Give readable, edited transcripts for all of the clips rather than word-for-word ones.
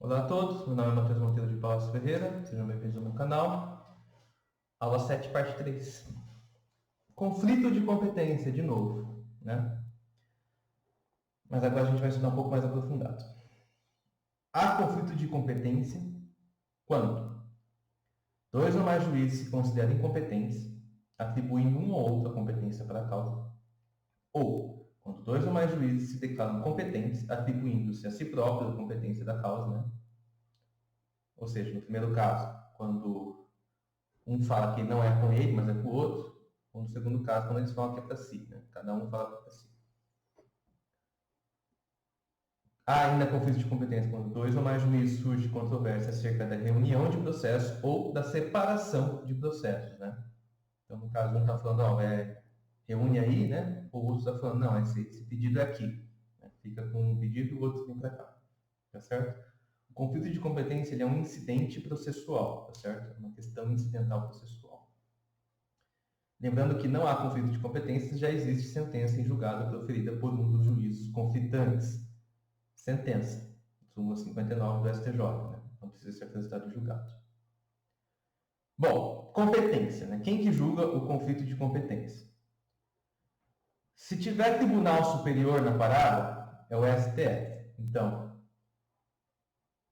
Olá a todos, meu nome é Matheus Monteiro de Paula Ferreira, sejam bem-vindos ao meu canal. Aula 7, parte 3. Conflito de competência, de novo, né? Mas agora a gente vai estudar um pouco mais aprofundado. Há conflito de competência quando dois ou mais juízes se consideram incompetentes, atribuindo uma ou outra competência para a causa, ou quando dois ou mais juízes se declaram competentes, atribuindo-se a si próprios a competência da causa, né? Ou seja, no primeiro caso, quando um fala que não é com ele, mas é com o outro, ou no segundo caso, quando eles falam que é para si, né? Cada um fala para si. Há ainda conflito de competência quando dois ou mais juízes surge controvérsia acerca da reunião de processos ou da separação de processos, né? Então, no caso, um está falando, reúne aí, né? Ou o outro está falando, não, esse pedido é aqui. Né? Fica com um pedido e o outro vem para cá. Tá certo? O conflito de competência ele é um incidente processual, tá certo? É uma questão incidental processual. Lembrando que não há conflito de competência, já existe sentença em julgado proferida por um dos juízes conflitantes. Sentença, súmula 59 do STJ, né? Não precisa ser apresentado em julgado. Bom, competência, né? Quem que julga o conflito de competência? Se tiver tribunal superior na parada, é o STF. Então,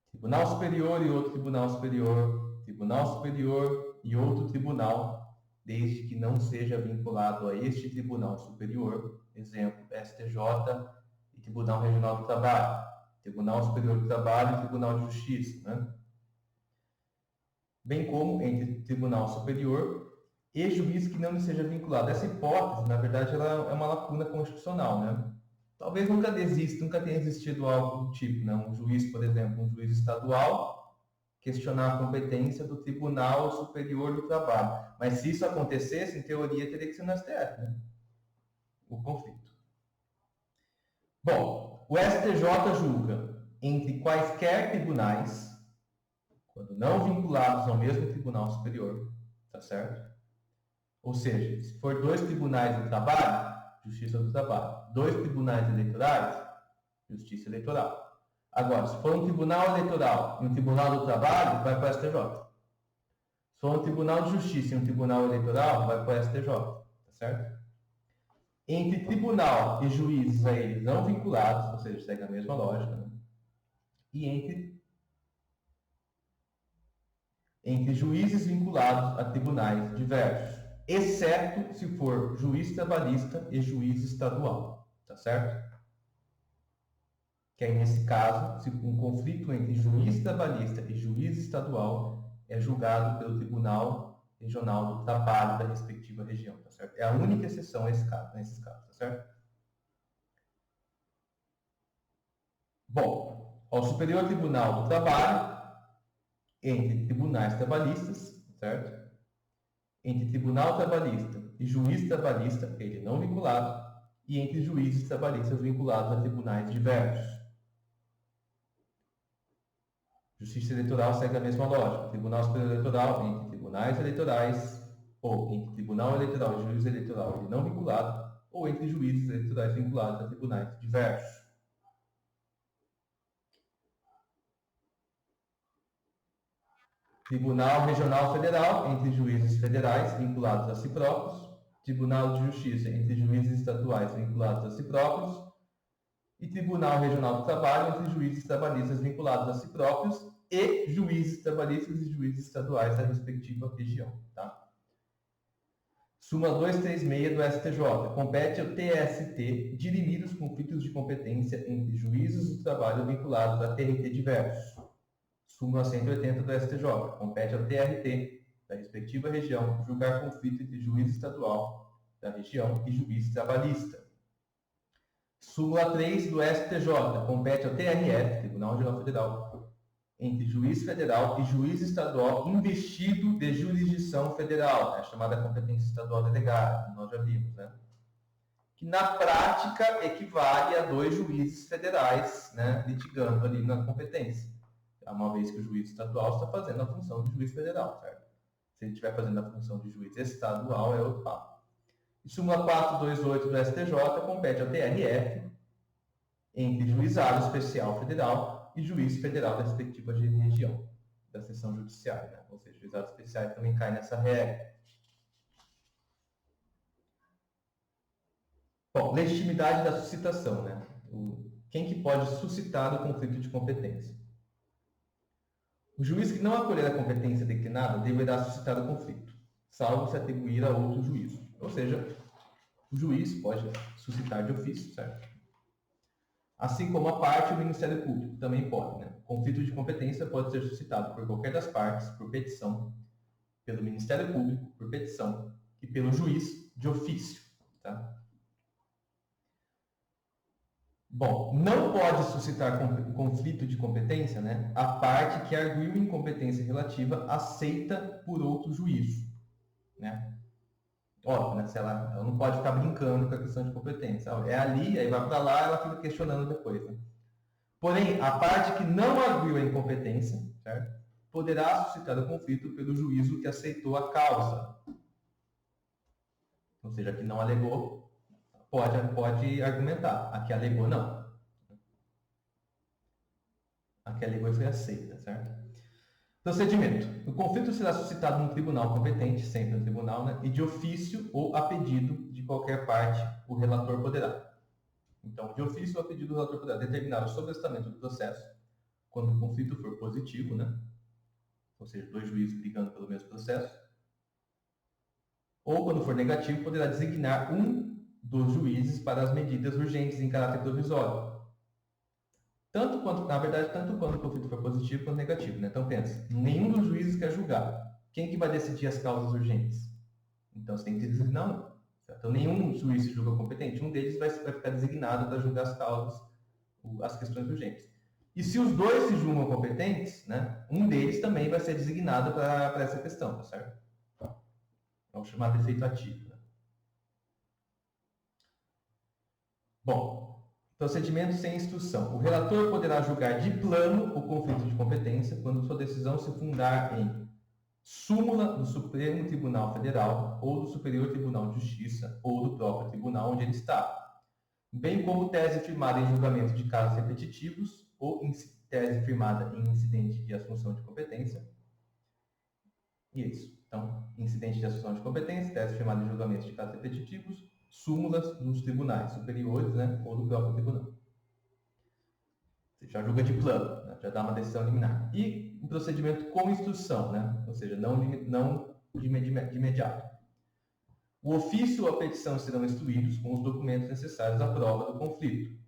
tribunal superior e outro tribunal superior, tribunal superior e outro tribunal, desde que não seja vinculado a este tribunal superior, exemplo, STJ e Tribunal Regional do Trabalho, Tribunal Superior do Trabalho e Tribunal de Justiça, né? Bem como entre Tribunal Superior e juiz que não seja vinculado. Essa hipótese, na verdade, ela é uma lacuna constitucional, né? Talvez nunca tenha existido algo do tipo, né? Um juiz, por exemplo, um juiz estadual, questionar a competência do Tribunal Superior do Trabalho. Mas se isso acontecesse, em teoria, teria que ser no STF, né? O conflito. Bom, o STJ julga entre quaisquer tribunais, quando não vinculados ao mesmo Tribunal Superior, tá certo? Ou seja, se for dois tribunais do trabalho, Justiça do Trabalho, dois tribunais eleitorais, Justiça Eleitoral. Agora, se for um tribunal eleitoral e um tribunal do trabalho, vai para o STJ. Se for um tribunal de justiça e um tribunal eleitoral, vai para o STJ, tá certo? Entre tribunal e juízes aí não vinculados, ou seja, segue a mesma lógica, né? E entre juízes vinculados a tribunais diversos, exceto se for juiz trabalhista e juiz estadual, tá certo? Que aí, nesse caso, se um conflito entre juiz trabalhista e juiz estadual é julgado pelo Tribunal Regional do Trabalho da respectiva região, tá certo? É a única exceção a nesses casos, tá certo? Bom, ao Superior Tribunal do Trabalho, entre tribunais trabalhistas, certo? Entre tribunal trabalhista e juiz trabalhista, ele não vinculado, e entre juízes trabalhistas vinculados a tribunais diversos. Justiça Eleitoral segue a mesma lógica. Tribunal Superior Eleitoral entre tribunais eleitorais, ou entre Tribunal Eleitoral e Juiz Eleitoral ele não vinculado, ou entre juízes eleitorais vinculados a tribunais diversos. Tribunal Regional Federal entre juízes federais vinculados a si próprios, Tribunal de Justiça entre juízes estaduais vinculados a si próprios, e Tribunal Regional do Trabalho entre juízes trabalhistas vinculados a si próprios e juízes trabalhistas e juízes estaduais da respectiva região. Tá? Súmula 236 do STJ. Compete ao TST dirimir os conflitos de competência entre juízes do trabalho vinculados a TRT diversos. Súmula 180 do STJ. Compete ao TRT da respectiva região julgar conflito entre juiz estadual da região e juiz trabalhista. Súmula 3 do STJ. Compete ao TRF, Tribunal Regional Federal, entre juiz federal e juiz estadual investido de jurisdição federal, né, chamada competência estadual delegada, como nós já vimos, né? Que na prática equivale a dois juízes federais, né, litigando ali na competência. Uma vez que o juiz estadual está fazendo a função de juiz federal, certo? Se ele estiver fazendo a função de juiz estadual, é outro papo. E súmula 428 do STJ compete ao TRF, entre juizado especial federal e juiz federal da respectiva região da seção judiciária, né? Ou seja, juizados especiais também caem nessa regra. Bom, legitimidade da suscitação, né? Quem que pode suscitar o conflito de competência? O juiz que não acolher a competência declinada deverá suscitar o conflito, salvo se atribuir a outro juízo. Ou seja, o juiz pode suscitar de ofício, certo? Assim como a parte, o Ministério Público também pode, né? O conflito de competência pode ser suscitado por qualquer das partes, por petição, pelo Ministério Público, por petição, e pelo juiz de ofício, tá? Bom, não pode suscitar conflito de competência, né, a parte que arguiu incompetência relativa aceita por outro juízo, né? Óbvio, né? Se ela não pode ficar brincando com a questão de competência. É ali, aí vai para lá, ela fica questionando depois, né? Porém, a parte que não arguiu a incompetência, certo, poderá suscitar o conflito pelo juízo que aceitou a causa. Ou seja, que não alegou, pode argumentar. A que alegou, não. A que alegou foi aceita, certo? Procedimento. O conflito será suscitado no tribunal competente, sempre no tribunal, né? E de ofício ou a pedido de qualquer parte, o relator poderá. Então, de ofício ou a pedido do relator poderá determinar o sobrestamento do processo, quando o conflito for positivo, né? Ou seja, dois juízes brigando pelo mesmo processo. Ou, quando for negativo, poderá designar um dos juízes para as medidas urgentes em caráter provisório. Tanto quando o conflito for positivo quanto negativo, né? Então pensa, nenhum dos juízes quer julgar. Quem que vai decidir as causas urgentes? Então você tem que designar um. Certo? Então nenhum juiz se julga competente, um deles vai ficar designado para julgar as causas, as questões urgentes. E se os dois se julgam competentes, né, um deles também vai ser designado para essa questão, tá certo? É o chamado efeito ativo. Né? Bom, procedimento sem instrução. O relator poderá julgar de plano o conflito de competência quando sua decisão se fundar em súmula do Supremo Tribunal Federal ou do Superior Tribunal de Justiça ou do próprio tribunal onde ele está, bem como tese firmada em julgamento de casos repetitivos ou tese firmada em incidente de assunção de competência. E é isso. Então, incidente de assunção de competência, tese firmada em julgamento de casos repetitivos, súmulas nos tribunais superiores, né, ou do próprio tribunal. Você já julga de plano, né, já dá uma decisão liminar. E o procedimento com instrução, né, ou seja, não de imediato. O ofício ou a petição serão instruídos com os documentos necessários à prova do conflito.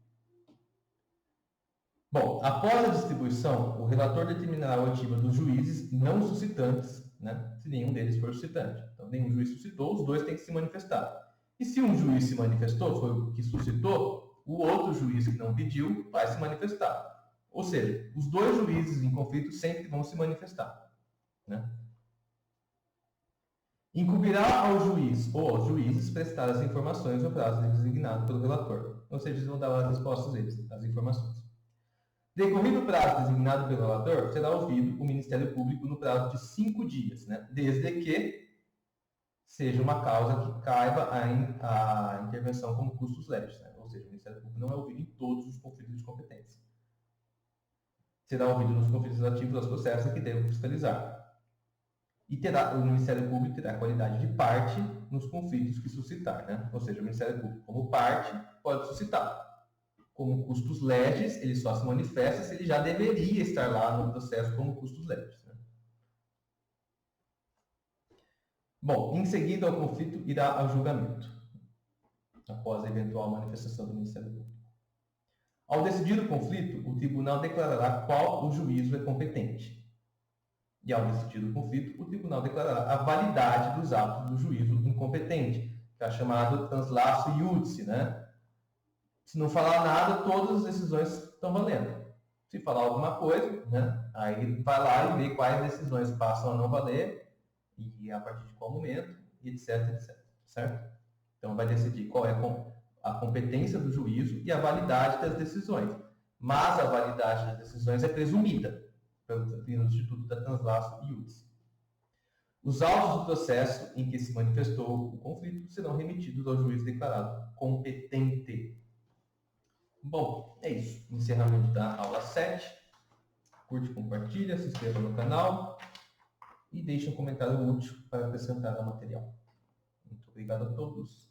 Bom, após a distribuição, o relator determinará a oitiva dos juízes não suscitantes, né, se nenhum deles for suscitante. Então, nenhum juiz suscitou, os dois têm que se manifestar. E se um juiz se manifestou, foi o que suscitou, o outro juiz que não pediu vai se manifestar. Ou seja, os dois juízes em conflito sempre vão se manifestar. Né? Incumbirá ao juiz ou aos juízes prestar as informações no prazo designado pelo relator. Ou seja, eles vão dar as respostas deles, as informações. Decorrido o prazo designado pelo relator, será ouvido o Ministério Público no prazo de 5 dias, né? Desde que seja uma causa que caiba a intervenção como custos leves. Né? Ou seja, o Ministério Público não é ouvido em todos os conflitos de competência. Será ouvido nos conflitos relativos aos processos que devem fiscalizar. E o Ministério Público terá qualidade de parte nos conflitos que suscitar. Né? Ou seja, o Ministério Público, como parte, pode suscitar. Como custos leves, ele só se manifesta se ele já deveria estar lá no processo como custos leves. Né? Bom, em seguida ao conflito irá ao julgamento, após a eventual manifestação do Ministério Público. Ao decidir o conflito, o tribunal declarará qual o juízo é competente. E ao decidir o conflito, o tribunal declarará a validade dos atos do juízo incompetente, que é chamado translaço iudice, né? Se não falar nada, todas as decisões estão valendo. Se falar alguma coisa, né, aí vai lá e vê quais decisões passam a não valer e a partir de qual momento, e etc, etc. Certo? Então vai decidir qual é a competência do juízo e a validade das decisões. Mas a validade das decisões é presumida pelo Instituto da Translaço Iudice. Os autos do processo em que se manifestou o conflito serão remetidos ao juiz declarado competente. Bom, é isso. Encerramento da aula 7. Curte, compartilha, se inscreva no canal e deixe um comentário útil para acrescentar ao material. Muito obrigado a todos.